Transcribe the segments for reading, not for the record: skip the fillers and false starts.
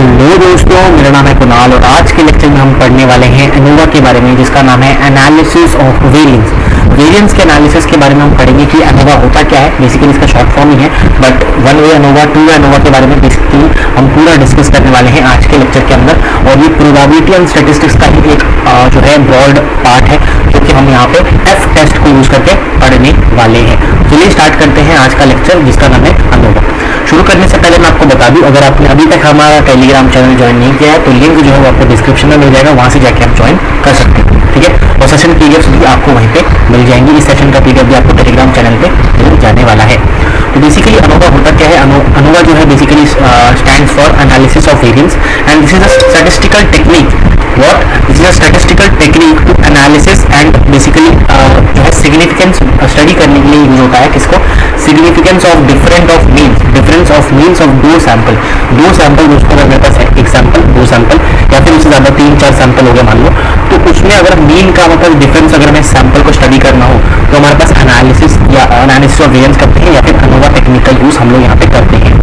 Hello दोस्तों, मेरा नाम है कुणाल और आज के लेक्चर में हम पढ़ने वाले हैं एनोवा के बारे में, जिसका नाम है एनालिसिस ऑफ वेरिएंस। वेरिएंस के एनालिसिस के बारे में हम पढ़ेंगे कि एनोवा होता क्या है। बेसिकली इसका शॉर्ट फॉर्म ही है, but one way ANOVA, two way ANOVA के बारे में बेसिकली हम पूरा डिस्कस करने वाले हैं आज के लेक्चर के अंदर। और ये प्रोबेबिलिटी एंड स्टैटिस्टिक्स का ही एक जो है ब्रॉड पार्ट है, जो कि हम यहाँ पे एफ टेस्ट को यूज करके पढ़ने वाले हैं। चलिए स्टार्ट करते हैं आज का लेक्चर, जिसका नाम है एनोवा। शुरू करने से पहले मैं आपको बता दूं, अगर आपने अभी तक हमारा टेलीग्राम चैनल ज्वाइन नहीं किया है तो लिंक जो है वो आपको डिस्क्रिप्शन में मिल जाएगा, वहां से जाके आप ज्वाइन कर सकते हैं, ठीक है। और सेशन पीडीएफ भी आपको वहीं पे मिल जाएंगी। इस सेशन का पीडीएफ भी आपको टेलीग्राम चैनल पे मिल जाने वाला है। तो बेसिकली एनोवा होता क्या है? एनोवा जो है basically stands for analysis of variance and this is a statistical technique. What? This is a statistical technique to analysis and basically जो है सिग्निफिकेंस स्टडी करने के लिए यूज होता है। किसको? Significance of different of means, difference of means of दो sample दोस्तों, अगर मेरे पास है एक सैंपल, दो सैंपल या फिर उससे ज्यादा 3-4 सैंपल हो गए मान लो, तो उसमें अगर मीन का मतलब डिफरेंस अगर मैं सैंपल को स्टडी करना हो तो हमारे पास एनालिसिस या एनालिसिस ऑफ वेरिएंस करते हैं या फिर एनोवा टेक्निक का यूज हम लोग यहाँ पे करते हैं,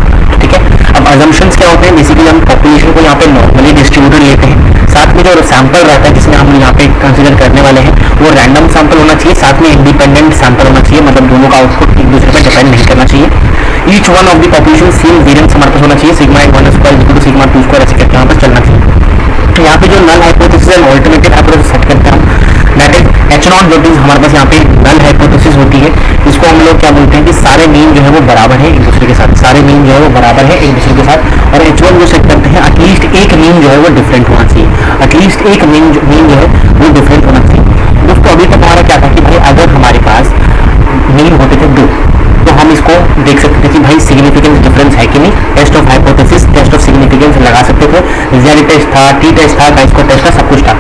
ठीक है। अब अजम्पशंस क्या होते हैं? बेसिकली हम पॉपुलेशन को यहाँ पे नॉर्मली डिस्ट्रीब्यूटेड लेते हैं, साथ में जो सैंपल रहता है जिसमें हम यहाँ पे कंसीडर करने वाले हैं वो रैंडम सैंपल होना चाहिए, साथ में इंडिपेंडेंट सैंपल होना चाहिए, मतलब दोनों का आउटपुट एक दूसरे पर डिपेंड नहीं करना चाहिए। Each one of the population same variance हमारे पास होना चाहिए, sigma 1 square equal to sigma 2 square ऐसे करके यहाँ पर चलना चाहिए। तो यहाँ पे जो null hypothesis and alternative hypothesis set करते हैं हम, दैट इज एच नॉट, जो इज हमारे पास यहाँ पे नल हाइपोथेसिस होती है। इसको हम लोग क्या बोलते हैं कि सारे मीन जो है वो बराबर है एक दूसरे के साथ, सारे मीन जो है वो बराबर है एक दूसरे के साथ। और H1 जो सेट करते हैं एटलीस्ट एक मीन जो है वो डिफरेंट होना चाहिए, एटलीस्ट एक मीन जो है वो डिफरेंट होना चाहिए। दोस्तों अभी तक हमारा क्या था कि भाई अगर हमारे पास मीन होते थे 2 तो हम इसको देख सकते थे कि भाई सिग्निफिकेंस डिफरेंस है कि नहीं, test of hypothesis, test of significance लगा सकते थे, जेड टेस्ट था, टी टेस्ट था, बाइस्को टेस्ट था, सब कुछ था।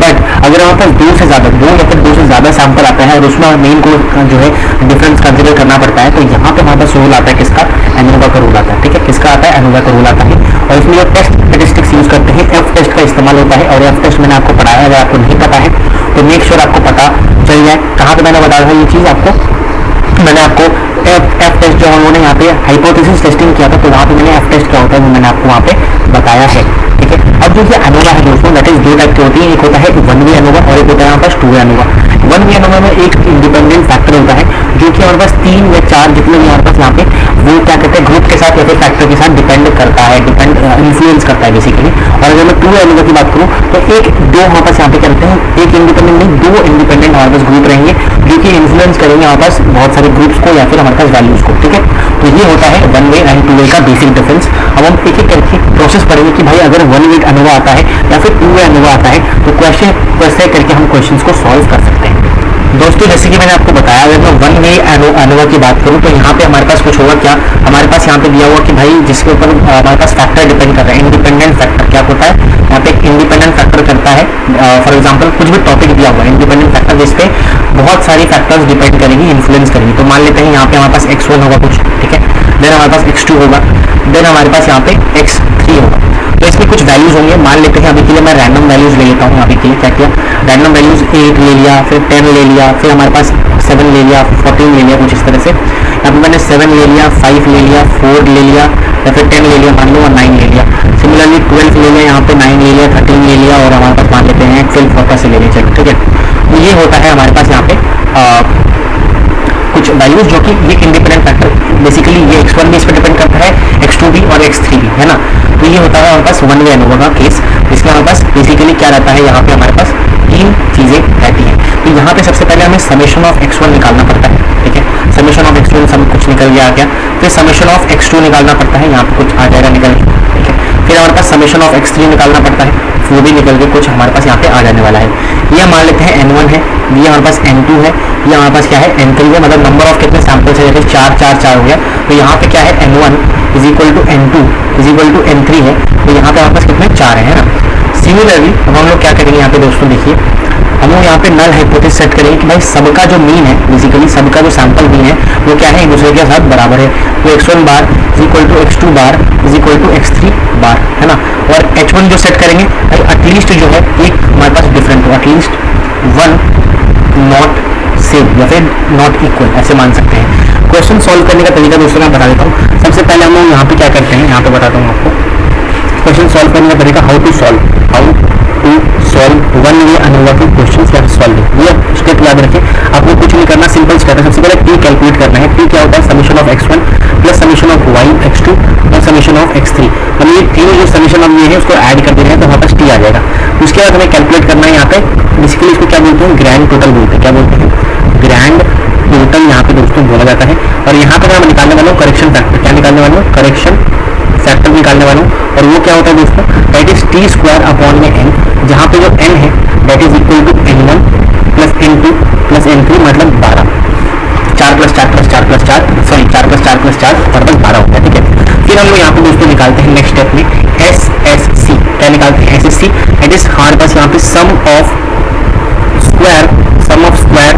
बट अगर हमारे पास 2 या फिर 2 से ज्यादा सैंपल आता है और उसमें मेन को जो है डिफरेंस कंसिडर करना पड़ता है, तो यहाँ पे हमारे पास रूल आता है किसका? एनोवा का रूल आता है, ठीक है। किसका आता है? एनोवा का रूल आता है। और इसमें जो टेस्ट स्टैटिस्टिक्स यूज करते हैं एफ टेस्ट का इस्तेमाल होता है। और एफ टेस्ट मैंने आपको पढ़ाया, अगर आपको नहीं पता है तो मेक श्योर आपको पता चल जाए। कहाँ पे मैंने बताया था ये चीज आपको? मैंने आपको एफ टेस्ट जो उन्होंने यहाँ पे हाइपोथेसिस टेस्टिंग किया था, तो वहाँ पे मैंने एफ टेस्ट क्या होता है वो मैंने आपको वहाँ पे बताया है, ठीक है। अब जो ये एनोवा है दोस्तों, दैट इज 2 टाइप की होती है, एक होता है वन वे एनोवा और एक होता है हमारे पास 2 वे एनोवा। वन वे एनोवा में एक इंडिपेंडेंट फैक्टर होता है जो कि हमारे पास 3 या 4 जितने भी हमारे पास यहाँ पे वो क्या कहते हैं ग्रुप के साथ या फिर फैक्टर के साथ डिपेंड करता है, इन्फ्लुएंस करता है बेसिकली। और अगर मैं 2 वे एनोवा की बात करूँ तो दो हमारे पास यहाँ पे करते हैं, एक इंडिपेंडेंट नहीं 2 इंडिपेंडेंट हमारे पास ग्रुप रहेंगे जो कि इन्फ्लुएंस करेंगे हमारे पास बहुत सारे ग्रुप्स को या फिर हमारे पास वैल्यूज को, ठीक है। तो ये होता है वन वे एंड 2 वे का बेसिक डिफरेंस। अब हम एक एक करके प्रोसेस पढ़ेंगे कि भाई अगर वन वे एनोवा आता है या फिर 2 वे एनोवा आता है तो क्वेश्चन कैसे करके हम क्वेश्चंस को सॉल्व कर सकते हैं। दोस्तों जैसे कि मैंने आपको बताया, अगर मैं वन वे एनोवा की बात करूं तो यहाँ पे हमारे पास कुछ होगा क्या? हमारे पास यहाँ पे दिया हुआ कि भाई जिसके ऊपर हमारे पास फैक्टर डिपेंड कर रहा है, इंडिपेंडेंट फैक्टर क्या होता है यहाँ पे? इंडिपेंडेंट फैक्टर करता है, फॉर एग्जांपल कुछ भी टॉपिक दिया हुआ है, इंडिपेंडेंट फैक्टर जिसपे बहुत सारी फैक्टर्स डिपेंड करेंगी, इन्फ्लुएंस करेंगी। तो मान लेते हैं यहाँ पे हमारे पास x1 होगा कुछ, ठीक है, देन हमारे पास x2 होगा, देन हमारे पास यहाँ पे x3 होगा। तो इसमें कुछ वैल्यूज होंगे, मान लेते हैं अभी के लिए मैं रैंडम वैल्यूज ले लेता हूँ। अभी के लिए क्या किया? रैंडम वैल्यूज 8 ले लिया, फिर 10 ले लिया, फिर हमारे पास 7 ले लिया, 14 ले लिया, कुछ इस तरह से। यहाँ पे मैंने 7 ले लिया, 5 ले लिया, 4 ले लिया या फिर 10 ले लिया मान लो, और 9 ले लिया। सिमिलरली 12 ले लिया, यहाँ पे 9 ले लिया, 13 ले लिया और हमारे पास मान लेते हैं 12 वापस से ले लिया, चलो ठीक है। तो ये होता है हमारे पास यहाँ पे कुछ वैल्यूज जो कि ये इंडिपेंडेंट फैक्टर बेसिकली ये x1 भी इस पर डिपेंड करता है, x2 भी और x3 भी, है ना। तो ये होता है हमारे पास वन वे एनोवा का केस, जिसमें हमारे पास बेसिकली क्या रहता है, यहाँ पे हमारे पास 3 चीजें रहती हैं। तो यहाँ पे सबसे पहले हमें समेशन ऑफ x1 निकालना पड़ता है, ठीक है। समेशन ऑफ x1 सब कुछ निकल गया आ गया, फिर समेशन ऑफ x2 निकालना पड़ता है, यहाँ पे कुछ आ जाएगा निकल के, ठीक है। फिर हमारे पास समेशन ऑफ x3 निकालना पड़ता है, वो भी निकल के कुछ हमारे पास यहाँ पे आ जाने वाला है। ये मान लेते हैं n1 है, ये हमारे पास n2 है, ये हमारे पास क्या है n3 है, मतलब नंबर ऑफ कितने सैंपल्स है, जैसे 4 4 4 हो गया। तो यहाँ पे क्या है n1 is equal to n2 is equal to n3 है, तो यहाँ पे हमारे पास कितने 4 है ना। सिमिलरली अब हम लोग क्या करेंगे यहाँ पे दोस्तों, देखिए हम लोग यहाँ पे नल हाइपोथेसिस सेट करेंगे कि भाई सबका जो मीन है, बेसिकली सबका जो सैंपल मीन है वो क्या है, एक दूसरे के साथ बराबर है। तो x1 bar is equal to x2 bar is equal to x3 bar, है ना। और h1 जो सेट करेंगे एटलीस्ट जो है एक हमारे पास डिफरेंट हो, एटलीस्ट 1 नॉट सेम या फिर नॉट इक्वल, ऐसे मान सकते हैं। क्वेश्चन सॉल्व करने का तरीका दोस्तों मैं बता देता हूँ। सबसे पहले हम लोग यहाँ पे क्या करते हैं, यहाँ पे बताता हूँ आपको। क्वेश्चन सॉल्व करने का तरीका, how to solve one way ANOVA के क्वेश्चन या सॉल्विंग। ये स्टेप याद रखें, आपको कुछ नहीं करना, सिंपल स्टेप है। सबसे पहले टी कैलकुलेट करना है। टी क्या होता है, summation of x1 plus summation of y x2 plus summation of x3। मतलब ये तीनों जो समीशन हम ये है उसको ऐड कर देना है तो हमारे पास टी आ जाएगा। उसके बाद हमें कैलकुलेट करना है यहाँ पे, बेसिकली इसको क्या बोलते हैं, ग्रैंड टोटल बोलते हैं। क्या बोलते हैं, ग्रैंड टोटल यहाँ पे दोस्तों बोला जाता है। और यहाँ पे मैं निकालने वाला हूँ करेक्शन फैक्टर। क्या निकालने वाला हूँ, करेक्शन फैक्टर निकालने वाला हूँ। और वो क्या होता है दोस्तों, that is T square upon में एन, जहाँ पे जो एन है that is equal to n1 plus n2 plus n3 मतलब 12। 4 plus 4 plus 4 plus 4 sorry 4 plus 4 plus 4 और बस 12 होता है। ठीक है, फिर हम लोग यहाँ पे दोस्तों निकालते हैं नेक्स्ट स्टेप में SSC। क्या निकालते हैं, SSC दैट इज हमारे पास यहाँ पे sum of square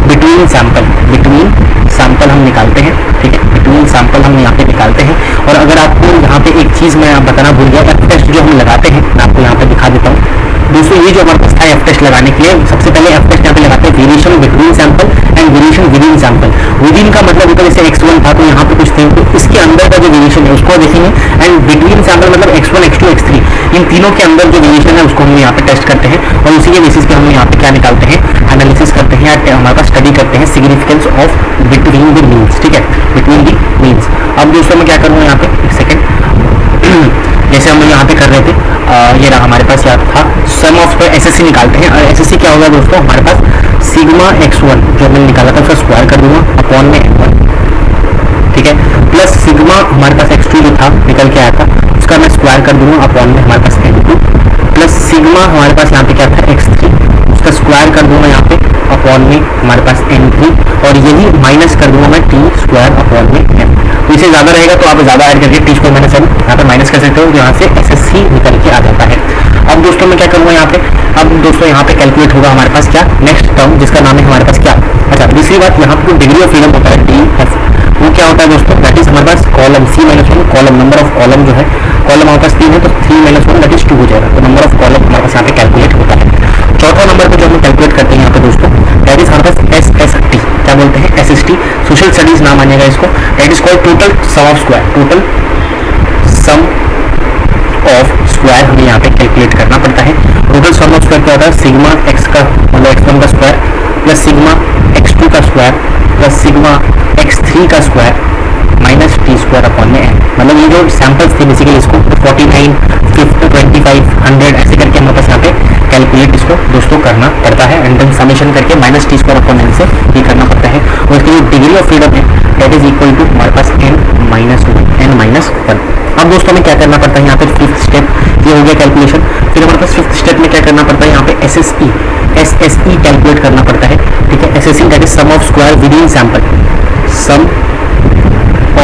between sample हम निकालते हैं। ठीक है, बिटवीन सैंपल हम यहाँ पे निकालते हैं। और अगर आपको यहाँ पे एक चीज मैं बताना भूल गया, एफ टेस्ट जो हम लगाते हैं मैं आपको यहाँ पे दिखा देता हूँ। दोस्तों ये जो हमारे पास था एफ टेस्ट लगाने के लिए, सबसे पहले एफ टेस्ट यहाँ पे लगाते हैं variation between sample and variation within sample. Within का मतलब होता है जैसे x1 था तो यहाँ पे कुछ थे तो इसके अंदर का जो वेरिएशन है उसको देखेंगे, एंड बिटवीन सैंपल मतलब x1 x2 x3 इन तीनों के अंदर जो वेरिएशन है उसको हम यहाँ पे टेस्ट करते हैं। और उसी के बेसिस पे हम यहाँ पे क्या निकालते हैं, एनालिसिस करते हैं या हमारे पास स्टडी करते हैं significance of between the means. ठीक है, बिटवीन द मीन्स। अब दोस्तों मैं क्या करूँगा यहाँ पे, एक सेकेंड, जैसे हम यहाँ पे कर रहे थे ये रहा हमारे पास याद था सम ऑफ SSC निकालते हैं। और SSC क्या होगा दोस्तों, हमारे पास सिग्मा x1 जो हमने निकाला था उसका स्क्वायर कर दूंगा अपॉन में n1। ठीक है, प्लस सिग्मा हमारे पास x2 जो था निकल के आया था उसका मैं स्क्वायर कर दूंगा अपॉन में हमारे पास n2 प्लस सिग्मा हमारे पास यहाँ पे क्या था x3 उसका स्क्वायर कर दूंगा यहाँ पे अपॉन में हमारे पास n3 और यही माइनस कर दूंगा मैं टी स्क्वायर अपॉन में n। तो इसे ज्यादा रहेगा तो आप ज्यादा ऐड करके टी स्क्वायर माइनस n यहाँ पे माइनस कर सकते हो, यहाँ से SSC निकल के आ जाता है। अब दोस्तों मैं क्या करूँगा यहाँ पे, अब दोस्तों यहाँ पे कैलकुलेट होगा हमारे पास क्या नेक्स्ट टर्म जिसका नाम है हमारे पास क्या, अच्छा दूसरी बात यहाँ पे डिग्री ऑफ फ्रीडम होता है DF, वो क्या होता है दोस्तों, दैट इज हमारे पास column C-1 column, number of column जो है कॉलम हमारे पास 3 है तो 3-1 दैट इज 2 हो जाएगा। तो नंबर ऑफ कॉलम हमारे पास यहाँ पे कैलकुलेट होता है। चौथा नंबर पे जो हम कैलकुलेट करते हैं यहाँ पे दोस्तों दैट इज हमारे पास SST। क्या बोलते हैं, SST सोशल स्टडीज नाम आनेगा इसको। That is called total sum of square. Total sum of square हमें यहाँ पे कैलकुलेट करना पड़ता है। टोटल सम ऑफ स्क्वायर क्या होता है, सिग्मा x का मतलब x1 का स्क्वायर प्लस सिग्मा x2 का स्क्वायर प्लस सिग्मा x3 का square minus T square upon में n। मतलब ये जो सैंपल्स थे बेसिकली इसको 49, 50, 25, 100 ऐसे करके हमारे पास यहाँ पे कैलकुलेट इसको दोस्तों करना पड़ता है एंड देन समेशन करके minus T square upon n से ये करना पड़ता है। और इसकी जो डिग्री ऑफ फ्रीडम है दैट इज इक्वल टू हमारे पास n-1। अब दोस्तों हमें क्या करना पड़ता है यहाँ पे, फिफ्थ स्टेप ये हो गया कैलकुलेशन। फिर हमारे पास फिफ्थ स्टेप में क्या करना पड़ता है यहाँ पे SSE कैलकुलेट करना पड़ता है। ठीक है, SSE that is sum of square within sample, sum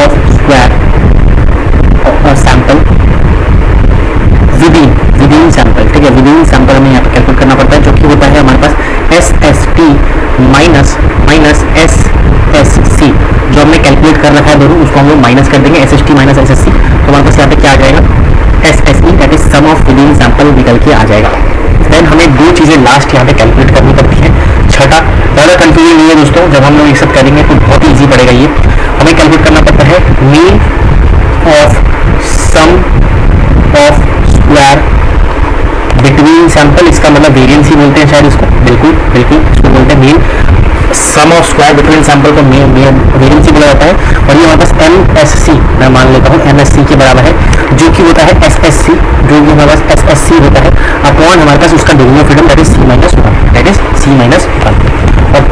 of square sample within sample. ठीक है, विदिन सैंपल हमें यहाँ पे कैलकुलेट करना पड़ता है जो कि होता है हमारे पास SST माइनस SSC जो हमने कैलकुलेट कर रखा है दोनों उसको हम लोग माइनस कर देंगे SST माइनस SSC। तो हमारे पास यहाँ पे क्या आ जाएगा, SSE that is sum of within sample निकल के आ जाएगा। देन हमें दो चीज़ें लास्ट यहाँ पे कैलकुलेट करनी पड़ती है। छठा ज़्यादा कंफ्यूजन नहीं है दोस्तों, जब हम लोग ये सब करेंगे तो बहुत ईजी पड़ेगा। ये हमें कैलकुलेट करना पड़ता है mean of sum of square between sample, इसका मतलब वेरिएंस ही बोलते हैं शायद इसको, बिल्कुल इसको बोलते हैं mean. Sum of square between sample को वेरिएंस ही बोला जाता है। और ये हमारे पास MSC मैं मान लेता हूँ MSC के बराबर है जो कि होता है SSC जो कि हमारे पास SSC होता है अपॉन हमारे पास उसका degree of freedom that is C-1 that is C-1। और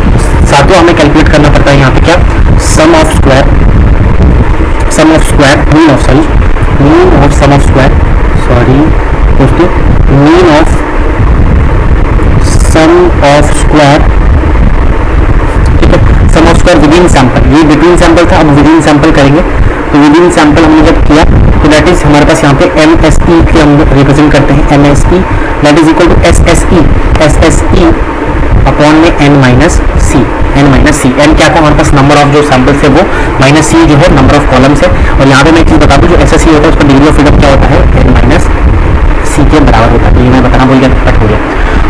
सातों हमें कैलकुलेट करना पड़ता है यहाँ पे क्या, sum of square mean of sum of square दोस्तों mean of sum of square. ठीक है, sum of square within sample, ये बिटवीन सैंपल था, अब विदिन सैंपल करेंगे। तो विदिन सैंपल हमने जब किया तो दैट इज हमारे पास यहाँ पे MSE के हम रिप्रेजेंट करते हैं, MSE that is equal to SSE upon में n-C। n क्या था हमारे पास, नंबर ऑफ जो सैंपल्स है वो, माइनस C जो है नंबर ऑफ कॉलम्स है। और यहाँ पे मैं एक चीज़ बता दूँ जो SSE होता है उसका डिग्री ऑफ फ्रीडम क्या होता है n-C के बराबर होता है। ये मैं बताना भूल गया, कट हो गया।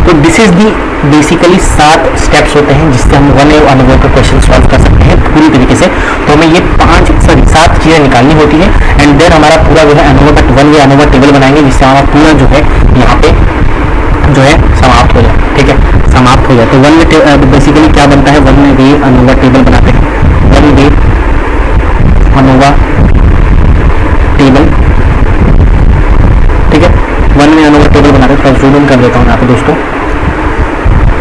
तो this is the basically 7 steps होते हैं जिससे हम वन वे अनोवा का क्वेश्चन सॉल्व कर सकते हैं पूरी तरीके से। तो हमें ये 7 चीज़ें निकालनी होती है एंड देन हमारा पूरा जो है अनोवा का वन वे अनोवा टेबल बनाएंगे जिससे हमारा पूरा जो है यहाँ पे जो है समाप्त हो जाए। ठीक है, समाप्त हो जाए। तो वन वे बेसिकली क्या बनता है, वन वे अनोवा टेबल बनाते हैं, वन वे अनोवा टेबल। ठीक है, वन वे अनोवा टेबल बनाते हैं। तो जूम इन कर देता हूँ यहाँ पे दोस्तों।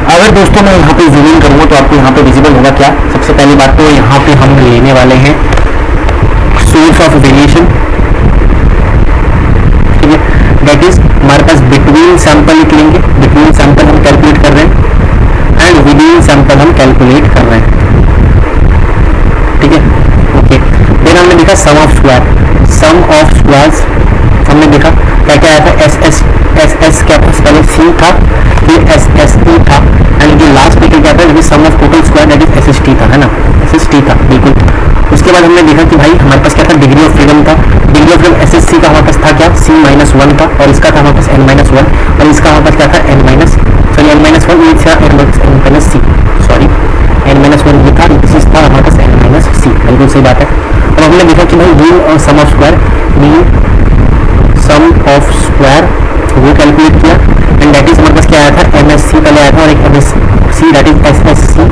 अगर दोस्तों मैं यहाँ पे जूम इन करूँगा तो आपको यहाँ पे विजिबल होगा क्या। सबसे पहली बात तो यहाँ पे हम लेने वाले हैं सोर्स ऑफ वेरिएशन। ठीक है, दैट इज हमारे पास बिटवीन सैंपल लिख लेंगे, बिटवीन सैंपल हम कैलकुलेट कर रहे हैं एंड विदिन सैंपल हम कैलकुलेट कर रहे हैं। ठीक है, ओके। देन हमने देखा sum of square, sum of squares हमने देखा क्या क्या आया था, एस एस क्या था, पहले सी था फिर एस एस टी था एंड जो लास्ट में क्या था sum of total square that is S S T था, है ना, एस एस टी था बिल्कुल। उसके बाद हमने देखा कि भाई हमारे पास क्या था, डिग्री ऑफ फ्रीडम था। Degree of freedom S S C का हमारे पास था क्या, सी माइनस वन था और इसका था हमारे पास एन माइनस वन और इसका हमारे पास क्या था N minus N minus one, ये था N minus C, sorry N minus one ये था, दिस था हमारे पास एन माइनस सी, बिल्कुल सही बात है। और हमने देखा कि भाई मीन और sum of square, mean sum of square वो कैलकुलेट किया एंड दैट इज हमारे पास क्या आया था, एम एस सी पहले आया था और एक M S C that is S S C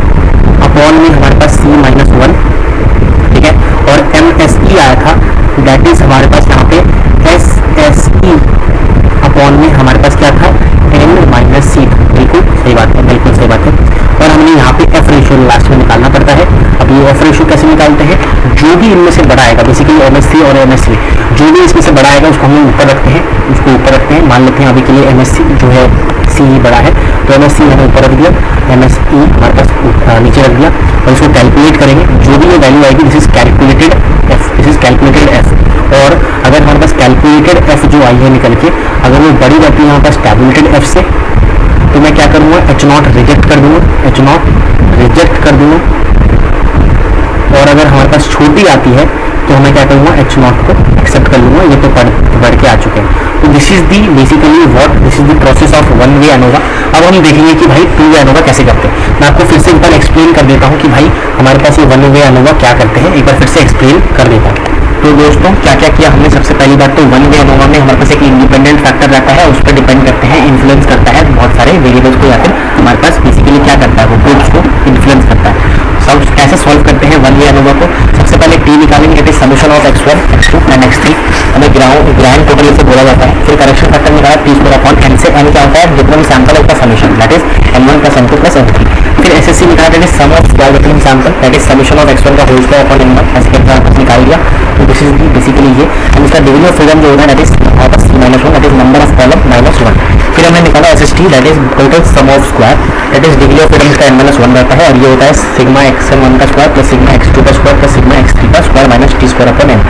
upon में हमारे पास सी माइनस वन। ठीक है, और एम एस ई आया था दैट इज हमारे पास यहाँ पे एस एस ई अपॉन में हमारे पास क्या था, एन माइनस सी। बिल्कुल सही बात है, बिल्कुल सही बात है। और हमने यहाँ पे एफ रेशियो लास्ट में निकालना पड़ता है। अब ये एफ रेशियो कैसे निकालते हैं, जो भी इनमें से बड़ा आएगा, बेसिकली एम एस सी और एम एस सी, जो भी इसमें से बड़ा आएगा उसको हम ऊपर रखते हैं, उसको ऊपर रखते हैं। मान लेते हैं अभी के लिए एम एस सी जो है सी बड़ा है तो एम एस सी हमने ऊपर रख दिया, एम एस ई हमारे पास नीचे रख दिया और इसको कैलकुलेट करेंगे। जो भी ये वैल्यू आएगी this is calculated F, this is calculated F. और अगर हमारे पास कैलकुलेटेड एफ जो आई है निकल के अगर वो बड़ी रहती है हमारे पास टैबुलेटेड एफ से तो मैं क्या करूँगा, एच नॉट रिजेक्ट कर दूंगा, एच नॉट रिजेक्ट कर दूंगा। और अगर हमारे पास छोटी आती है तो मैं क्या करूँगा, एच नॉट को एक्सेप्ट कर लूँगा, ये तो पढ़ के आ चुके हैं। तो this is the basically what, this is the process of one way ANOVA. अब हम देखेंगे कि भाई टू वे अनोवा कैसे करते हैं। मैं आपको फिर से एक बार एक्सप्लेन कर देता हूँ कि भाई हमारे पास ये वन वे अनोवा क्या करते हैं, एक बार फिर से एक्सप्लेन कर देता हूँ। तो दोस्तों क्या क्या किया हमने, सबसे पहली बात तो वन वे अनोवा में हमारे पास एक इंडिपेंडेंट फैक्टर रहता है, उस पर डिपेंड करते हैं, इन्फ्लुएंस करता है बहुत सारे वेरिएबल्स को, या फिर हमारे पास बेसिकली क्या करता है वो ग्रुप्स को इन्फ्लुएंस करता है। सब ऐसे सॉल्व करते हैं वन वे अनोवा को। सबसे पहले टी निकालेंगे, it is summation of x1 x2 and x3, हमें ग्राउंड टोटल से बोला जाता है। फिर करेक्शन फैक्टर निकाला टी स्क्वायर अपॉन एन से, एन क्या होता है जितना भी सैंपल है उसका summation that is n1 plus n2 plus n3। फिर एसएससी निकाला that is sum of square between sample that is summation of x1 का होल स्क्वायर अपॉन n1, ऐसे करके आपने निकाल दिया। तो दिस इज बेसिकली ये। एंड इसका डिग्री ऑफ फ्रीडम जो होता है that is c minus one, that is number of column minus one. फिर हमने निकाला SST that is total sum of square that is degree of freedom का n minus one रहता है और ये होता है सिग्मा xn1 का स्क्वायर प्लस सिग्मा x2 का स्क्वायर प्लस सिग्मा x3 का square minus T square upon n।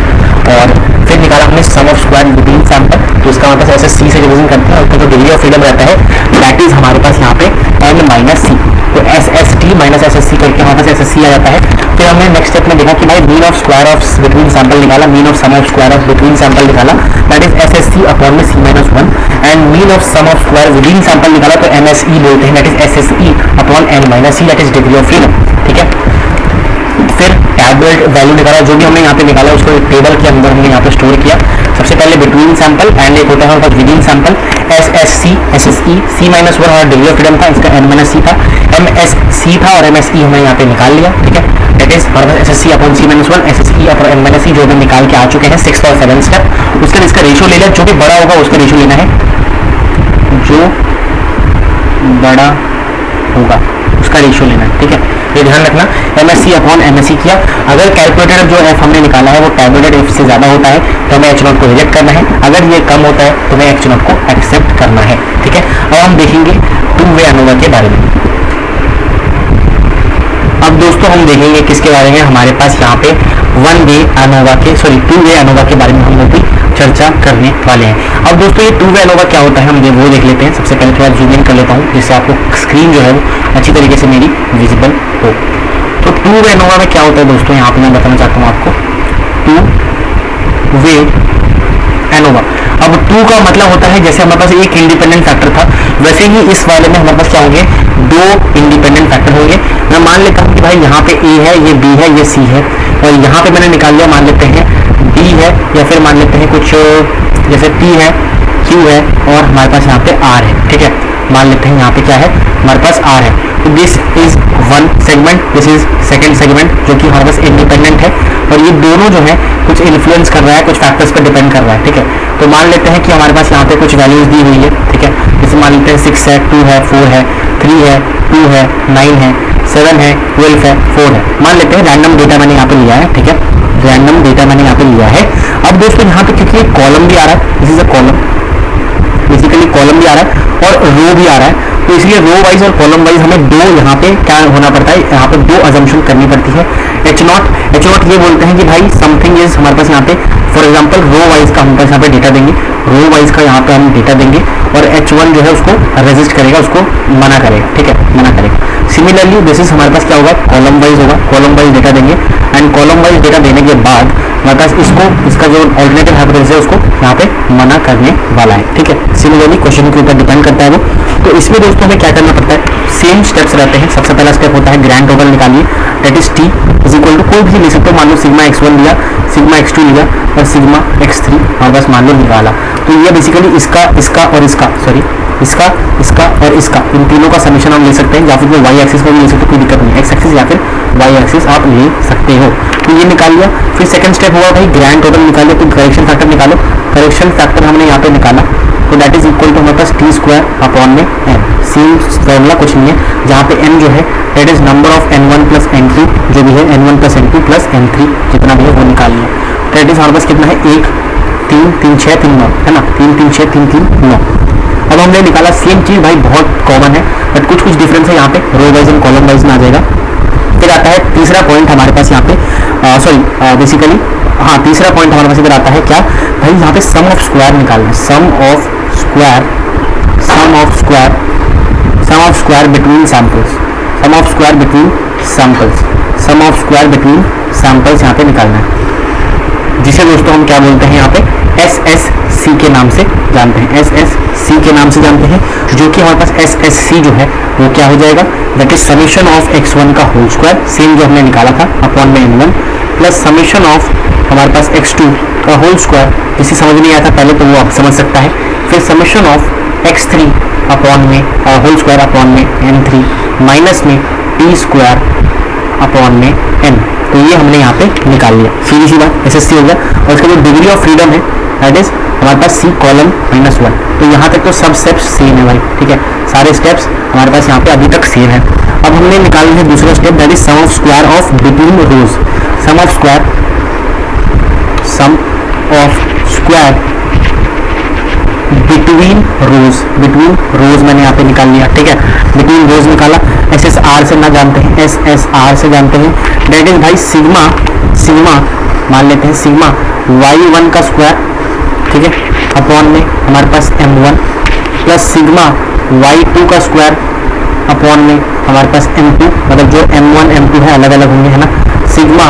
और फिर निकाला हमने सम ऑफ स्क्वायर विदिन सैंपल, तो इसका हमारे पास एसएससी से डिवीजन करते हैं, उसका जो डिग्री ऑफ फ्रीडम रहता है दैट इज हमारे पास यहाँ पे n माइनस सी, तो S S T minus S S C करके हमारे पास एस एस सी आ जाता है। फिर हमने नेक्स्ट स्टेप में देखा कि भाई mean of square of between sample निकाला, mean of sum of square of between sample निकाला that is S S C upon में C minus one and mean of sum of square within sample निकाला तो M S E बोलते हैं that is S S E upon N minus C that is degree of freedom. ठीक है, फिर tablet value निकाला, जो भी हमने यहाँ पे निकाला उसको एक टेबल के अंदर हमने यहाँ पे स्टोर किया। सबसे पहले बिटवीन सैंपल एंड एक होता है हमारे पास within sample, S S C S S E, C minus one हमारा डिग्री ऑफ फ्रीडम था, इसका एन माइनस सी था, एम एस सी था और एम एस ई हमने यहाँ पे निकाल लिया। ठीक है, दैट इज हमारे पास S S C upon C minus one, S S E upon N minus C जो हम निकाल के आ चुके हैं 6th और 7th स्टेप। उसके बाद इसका रेशियो ले लिया, जो भी बड़ा होगा उसका रेशियो लेना है, जो बड़ा होगा उसका रेशियो लेना है। ठीक है, ये ध्यान रखना, M S C upon M S C किया। अगर कैलकुलेटेड जो एफ हमने निकाला है वो टैबलेटेड एफ से ज़्यादा होता है तो हमें एच नॉट को रिजेक्ट करना है, अगर ये कम होता है तो हमें एच नॉट को एक्सेप्ट करना है। ठीक है, अब हम देखेंगे टू वे अनोवा के बारे में। अब दोस्तों हम देखेंगे किसके बारे में, हमारे पास यहाँ पे वन वे अनोवा के टू वे अनोवा के बारे में हम लोग भी चर्चा करने वाले हैं। अब दोस्तों ये टू वे अनोवा क्या होता है हम वो देख लेते हैं। सबसे पहले थोड़ा जूम इन कर लेता हूँ जिससे आपको स्क्रीन जो है वो अच्छी तरीके से मेरी विजिबल हो। तो टू वे अनोवा में क्या होता है दोस्तों, यहाँ पे मैं बताना चाहता हूँ आपको टू वे अनोवा। अब 2 का मतलब होता है जैसे हमारे पास एक इंडिपेंडेंट फैक्टर था, वैसे ही इस वाले में हमारे पास क्या होंगे, 2 इंडिपेंडेंट फैक्टर होंगे। मैं मान लेता हूँ कि भाई यहाँ पे ए है, ये बी है, ये सी है, और यहाँ पे मैंने निकाल लिया, मान लेते हैं डी है, या फिर मान लेते हैं कुछ जैसे पी है, क्यू है, और हमारे पास यहाँ पे आर है। ठीक है, मान लेते हैं यहाँ पे क्या है, हमारे पास आर है। तो this is one segment, this is second segment, जो कि हमारे पास इंडिपेंडेंट है, और ये दोनों जो है कुछ इन्फ्लुएंस कर रहा है, कुछ फैक्टर्स पर डिपेंड कर रहा है। ठीक है, तो मान लेते हैं कि हमारे पास यहाँ पे कुछ वैल्यूज दी हुई है। ठीक है, जैसे मान लेते हैं 6 है, 2 है, 4 है, 3 है, 2 है, 9 है, 7 है, 12 है, 4 है। मान लेते हैं रैंडम डेटा मैंने यहाँ पे लिया है। ठीक है, रैंडम डेटा मैंने यहाँ पे लिया है। अब दोस्तों यहाँ पे क्योंकि एक कॉलम भी आ रहा है, this is a column, basically column भी आ रहा है और रो भी आ रहा है, तो इसलिए रो वाइज और कॉलम वाइज हमें दो यहाँ पे क्या होना पड़ता है, यहाँ पे दो अजम्पशन करनी पड़ती है। एच नॉट ये बोलते हैं कि भाई समथिंग इज हमारे पास यहाँ पे, फॉर एग्जांपल रो वाइज का हमारे पास यहाँ पे डेटा देंगे, रो वाइज का यहाँ पे हम डेटा देंगे, और H1 जो है उसको रेजिस्ट करेगा, उसको मना करेगा। ठीक है, मना करेगा। सिमिलरली दिस इज हमारे पास क्या होगा, कॉलम वाइज होगा, कॉलम वाइज डेटा देंगे, एंड कॉलम वाइज डेटा देने के बाद हमारे पास इसका जो ऑल्टरनेटिव हाइपोथेसिस है उसको यहाँ पे मना करने वाला है। ठीक है, सिमिलरली क्वेश्चन के ऊपर डिपेंड करता है वो। तो इसमें दोस्तों हमें क्या करना पड़ता है, सेम स्टेप्स रहते हैं। सबसे पहला स्टेप होता है ग्रैंड टोटल निकालिए, that is T is equal to कोई भी ले सकते हो, मान लो सिग्मा x1 लिया, सिग्मा x2 लिया, और सिग्मा x3 हमारे पास मान लो निकाला। तो ये बेसिकली इसका और इसका और इसका इन तीनों का समीशन हम ले सकते हैं, या फिर वाई एक्सिस में भी ले सकते हो, कोई दिक्कत नहीं, एक्स एक्सिस या फिर वाई एक्सिस आप ले सकते हो। तो ये निकाल लिया। फिर सेकंड स्टेप हुआ भाई ग्रैंड टोटल निकालिए, तो करेक्शन फैक्टर निकालो। करेक्शन फैक्टर हमने यहाँ पे निकाला, तो दैट इज इक्वल टू हमारे पास टी स्क्वायर अपॉन में एन। सेम फॉर्मूला कुछ नहीं है, जहाँ पे एन जो है that is number of n1 plus n2, जो भी है n1 plus n2 plus n3 जितना भी है वो निकाल लिया। दैट इज हमारे पास कितना है, 1 3 3 6 3 9 है ना, 3 3 6 3 3 9। अब हमने निकाला सेम चीज भाई, बहुत कॉमन है, बट कुछ डिफरेंस है यहाँ पे, row wise and column wise में आ जाएगा। फिर आता है तीसरा पॉइंट हमारे पास यहाँ पे, बेसिकली हाँ तीसरा पॉइंट हमारे पास इधर आता है क्या भाई, यहाँ पे सम ऑफ स्क्वायर निकालना है, sum of square between samples यहाँ पे निकालना है, जिसे दोस्तों हम क्या बोलते हैं यहाँ पे SSC के नाम से जानते हैं, SSC के नाम से जानते हैं, जो कि हमारे पास SSC जो है वो क्या हो जाएगा, that is summation of x1 का होल स्क्वायर, सेम जो हमने निकाला था अपॉन में n1, प्लस समीशन ऑफ हमारे पास x2 का होल स्क्वायर, जिसे समझ नहीं आया था पहले तो वो आप समझ सकता है, फिर समीशन ऑफ x3 अपॉन में होल स्क्वायर अपॉन में n3 माइनस में t स्क्वायर अपॉन में n। तो ये हमने यहाँ पे निकाल लिया, सीधी सी बात SSC हो गया। और इसका जो डिग्री ऑफ फ्रीडम है दैट इज हमारे पास C कॉलम -1। तो यहाँ तक तो सब स्टेप्स सेम है भाई, ठीक है, सारे स्टेप्स हमारे पास यहाँ पे अभी तक सेम है। अब हमने निकालना है दूसरा step, that is sum of square of between rows, sum of square between rows मैंने यहाँ पे निकाल लिया। ठीक है, बिटवीन रोज निकाला, SSR से ना जानते हैं, SSR से जानते हैं, दैट इज भाई सिग्मा मान लेते हैं सिग्मा y1 का स्क्वायर, ठीक है, अपॉन में हमारे पास m1 प्लस सिग्मा y2 का स्क्वायर अपॉन में हमारे पास m2, मतलब जो m1 m2 है अलग अलग होंगे, है ना, सिग्मा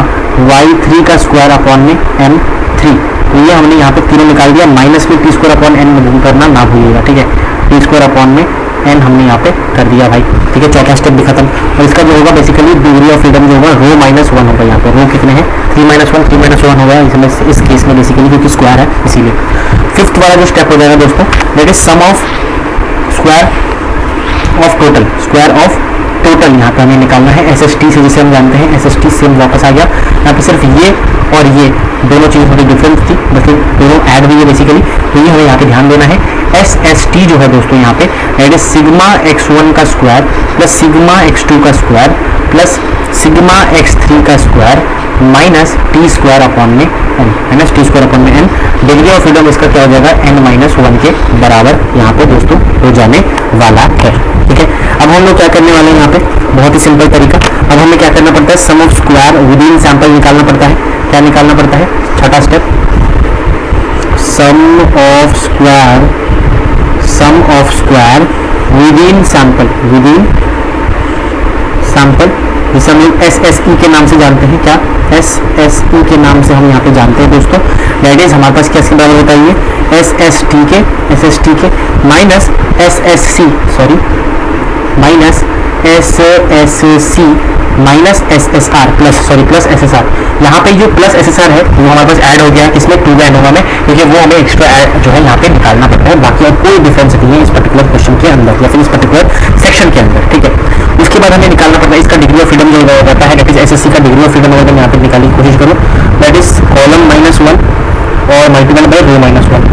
y3 का स्क्वायर अपॉन में m3। तो ये हमने यहाँ पे तीनों निकाल दिया, माइनस में टी स्क्वायर अपॉन एन करना ना भूलिएगा। ठीक है, टी स्क्वायर अपॉन में एन हमने यहाँ पे कर दिया भाई। ठीक है, चौथा स्टेप भी खत्म। और इसका जो होगा बेसिकली डिग्री ऑफ फ्रीडम जो होगा रो -1 होगा। यहाँ पे रो कितने हैं, 3 -1 होगा इसमें, इस केस में बेसिकली क्योंकि स्क्वायर है इसीलिए। फिफ्थ वाला जो स्टेप हो जाएगा दोस्तों, that is sum of square of total यहाँ पे हमें निकालना है SST से, जिसे हम जानते हैं SST से वापस आ गया। यहाँ पे सिर्फ ये और ये दोनों चीज़ थोड़ी डिफरेंस थी, बस दोनों ऐड हुई है बेसिकली, तो ये हमें यहाँ पे ध्यान देना है। SST जो है दोस्तों यहाँ पे दैट इज सिग्मा x1 का स्क्वायर प्लस सिग्मा x2 का स्क्वायर प्लस सिग्मा x3 का square minus T square upon में n, minus T square upon में n। डिग्री ऑफ फ्रीडम इसका क्या हो जाएगा, n-1 के बराबर यहाँ पे दोस्तों हो जाने वाला है। ठीक है, अब हम लोग क्या करने वाले हैं यहाँ पे, बहुत ही सिंपल तरीका। अब हमें क्या करना पड़ता है, sum of square within sample निकालना पड़ता है। क्या निकालना पड़ता है, छठा step, sum of square within sample, जिसे हम लोग SSE के नाम से जानते हैं। क्या SSE के नाम से हम यहाँ पे जानते हैं दोस्तों, दैट इज हमारे पास क्या इसके बराबर होता है, एस एस टी के minus S S C, sorry minus S S C minus S S R plus S S R. यहाँ पे जो प्लस एस एस आर है वो हमारे पास ऐड हो गया इसमें 2 एनोवा में, क्योंकि वो हमें एक्स्ट्रा जो है यहाँ पे निकालना पड़ता है। बाकी और कोई डिफरेंस नहीं है इस पर्टिकुलर क्वेश्चन के अंदर या फिर इस पर्टिकुलर सेक्शन के अंदर, ठीक है। उसके बाद हमें निकालना पड़ता है इसका डिग्री ऑफ फ्रीडम जो हो जाता है, that is S S C का डिग्री ऑफ फ्रीडम अगर मैं यहाँ पे निकालने की कोशिश करूँ, दैट इज कॉलम -1 और मल्टीपल बाय रो -1,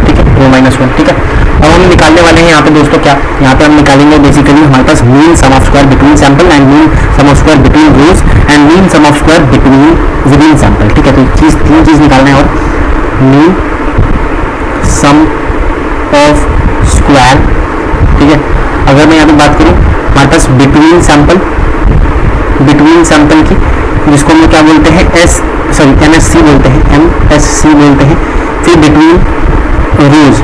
ठीक है, रो -1, ठीक है। अब हम निकालने वाले हैं यहाँ पे दोस्तों क्या, यहाँ पे हम निकालेंगे बेसिकली हमारे पास mean sum of square between sample and mean sum of square between rows and mean sum of square between within sample, ठीक है। तो तीन चीज निकालना है, और मीन सम ऑफ स्क्वायर, ठीक है। अगर मैं यहाँ पे बात करूँ हमारे पास बिटवीन सैंपल की, जिसको हम क्या बोलते हैं MSC बोलते हैं, MSC बोलते हैं। फिर बिटवीन रोज,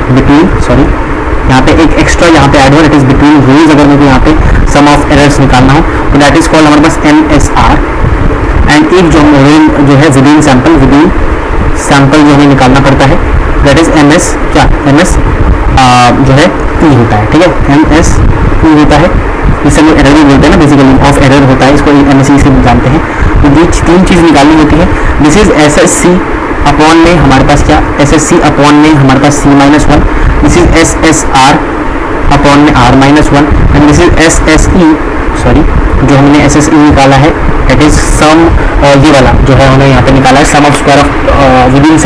यहाँ पे एक एक्स्ट्रा यहाँ पे ऐड हो, इट इज बिटवीन रोज। अगर मुझे यहाँ पे सम ऑफ एरर्स निकालना हो तो दैट इज कॉल्ड हमारे पास MSR। एंड एक जो है विदिन सैंपल जो हमें निकालना पड़ता है दैट इज MS जो है E होता है, ठीक है, MS E होता है। इसे हम एरर भी बोलते हैं ना, बेसिकली ऑफ एरर होता है, इसको MSE से जानते हैं। तो ये 3 चीज़ निकालनी होती है। दिस इज SSC अपॉन में हमारे पास क्या, SSC अपॉन में हमारे पास C-1, this is SSR upon में R-1 and this is SSE, sorry जो हमने SSE निकाला है दैट इज सम, ये वाला जो है हमने यहाँ पे निकाला है sum of square of within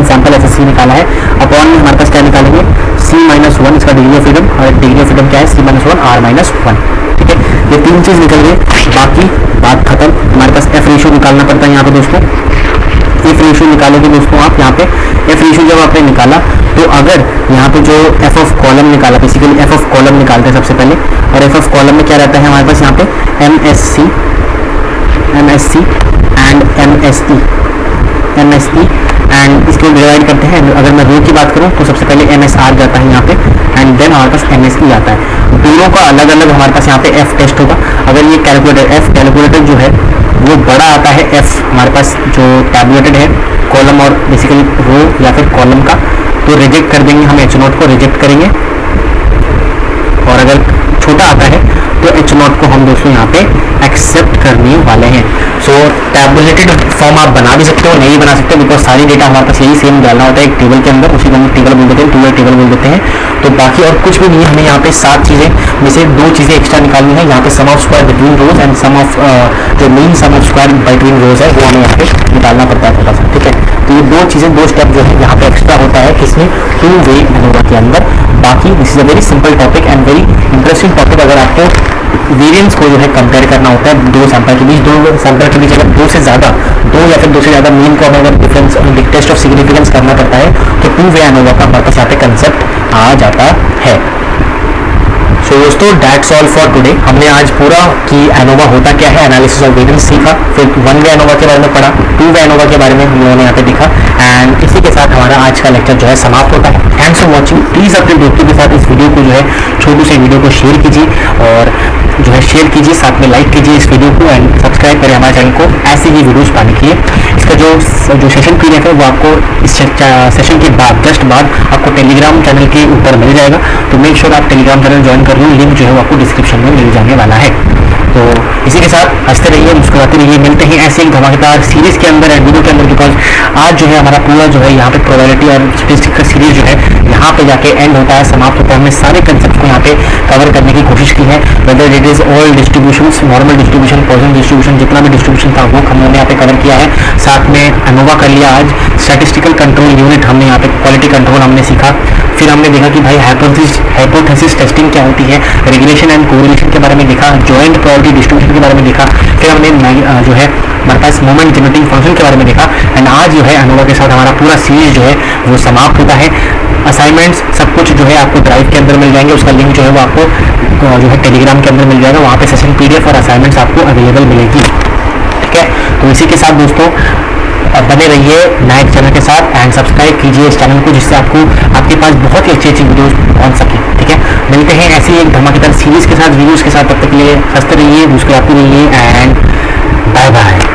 sample SSC निकाला है। अपॉन में हमारे पास क्या निकालेंगे C-1, इसका डिग्री ऑफ फ्रीडम, और डिग्री ऑफ फ्रीडम क्या है C-1 R-1, ठीक है। ये 3 चीज़ निकल गई, बाकी बात खत्म। हमारे पास F रेशियो निकालना पड़ता है यहाँ पे दोस्तों। F रेशियो निकालोगे दोस्तों आप, यहाँ पे F रेशियो जब आपने निकाला तो अगर यहाँ पे जो F ऑफ कॉलम निकाला, बेसिकली F ऑफ कॉलम निकालते हैं सबसे पहले, और F ऑफ कॉलम में क्या रहता है हमारे पास यहाँ पे MSC एंड MSE एंड इसको डिवाइड करते हैं। अगर मैं रो की बात करूँ तो सबसे पहले MSR जाता है यहाँ पे एंड देन हमारे पास MSE आता है। दोनों का अलग अलग हमारे पास यहाँ पे F टेस्ट होगा। अगर ये कैलकुलेटर जो है वो बड़ा आता है F हमारे पास जो टैबुलेटेड है कॉलम और बेसिकली रो या फिर कॉलम का, तो रिजेक्ट कर देंगे हम H0 को रिजेक्ट करेंगे। और अगर छोटा आता है तो H0 को हम दोस्तों यहाँ पे एक्सेप्ट करने वाले हैं। सो टैबुलेटेड फॉर्म आप बना भी सकते हो, नहीं बना सकते, बिकॉज सारी डेटा हमारे पास यही सेम डालना होता है एक टेबल के अंदर, उसी को हम टेबल बोल देते हैं, 2 टेबल बोल देते हैं। तो बाकी और कुछ भी नहीं है, हमें यहाँ पे 7 चीज़ें में से 2 चीज़ें एक्स्ट्रा निकालनी है। यहाँ पे sum of square between rows and sum of जो mean sum of square between rows है वो हमें यहाँ पे निकालना पड़ता है थोड़ा सा, ठीक है। तो ये 2 चीज़ें 2 स्टेप जो है यहाँ पे एक्स्ट्रा होता है किसमें, 2 वे एनोवा के अंदर। बाकी this is a very simple topic and very interesting topic. अगर आपको वेरिएंस को जो है कंपेयर करना होता है 2 सैंपल के बीच, 2 सैंपल के बीच अगर 2 या फिर 2 से ज़्यादा मीन को हमें अगर डिफरेंस टेस्ट ऑफ सिग्निफिकेंस करना पड़ता है तो 2 वे एनोवा का हमारे पास यहाँ पे कंसेप्ट आ जाता है। सो दोस्तों दैट्स ऑल फॉर टुडे। हमने आज पूरा कि एनोवा होता क्या है, एनालिसिस ऑफ वेरिएंस सीखा, फिर 1 वे एनोवा के बारे में पढ़ा, 2 वे एनोवा के बारे में हम लोगों ने यहाँ पे देखा। एंड इसी के साथ हमारा आज का लेक्चर जो है समाप्त होता है। Thanks for watching. प्लीज़ अपने दोस्तों के साथ इस वीडियो को जो है छोटू से वीडियो को शेयर कीजिए, और जो है शेयर कीजिए, साथ में लाइक कीजिए इस वीडियो को एंड सब्सक्राइब करें हमारे चैनल को ऐसे ही वीडियोस पाने के लिए। इसका जो सेशन पीडीएफ है वो आपको इस सेशन के बाद जस्ट बाद आपको टेलीग्राम चैनल के ऊपर मिल जाएगा। तो मेक श्योर आप टेलीग्राम चैनल ज्वाइन कर लो, लिंक जो है वो आपको डिस्क्रिप्शन में मिल जाने वाला है। तो इसी के साथ हंसते रहिए, मुस्कुराते रहिए। मिलते हैं ऐसे एक धमाकेदार सीरीज के अंदर एंड वीडियो के अंदर, बिकॉज आज जो है हमारा पूरा जो है यहाँ पे प्रोबेबिलिटी और स्टैटिस्टिक्स का सीरीज जो है यहाँ पे जाके एंड होता है, समाप्त होता है। हमने सारे कंसेप्ट को यहाँ पे कवर करने की कोशिश की है, whether it is all distribution, normal distribution, Poisson distribution, जितना भी डिस्ट्रीब्यूशन था वो हमने यहाँ पे कवर किया है। साथ में एनोवा कर लिया आज, स्टैटिस्टिकल कंट्रोल यूनिट हमने यहाँ पे क्वालिटी कंट्रोल हमने सीखा। फिर हमने देखा कि भाई हाइपोथेसिस टेस्टिंग क्या होती है, रेगुलेशन एंड कोरिलेशन के बारे में देखा, जॉइंट प्रोबेबिलिटी डिस्ट्रीब्यूशन के बारे में देखा। फिर हमने जो है हमारे पास मोमेंट जनरेटिंग फंक्शन के बारे में देखा। एंड आज जो है एनोवा के साथ हमारा पूरा सीरीज जो है वो समाप्त होता है। असाइनमेंट्स सब कुछ जो है आपको ड्राइव के अंदर मिल जाएंगे, उसका लिंक जो है वो आपको जो है टेलीग्राम के अंदर मिल जाएगा, वहाँ पे सेशन पीडीएफ और असाइनमेंट्स आपको अवेलेबल मिलेगी, ठीक है। तो इसी के साथ दोस्तों बने रहिए नाइट चैनल के साथ एंड सब्सक्राइब कीजिए इस चैनल को, जिससे आपके पास बहुत ही अच्छी वीडियोस पहुंच सके, ठीक है। मिलते हैं ऐसी एक धमाकेदार सीरीज के साथ, वीडियोस के साथ। तब तक के लिए हंसते रहिए, मुस्कुराते रहिए एंड बाय बाय।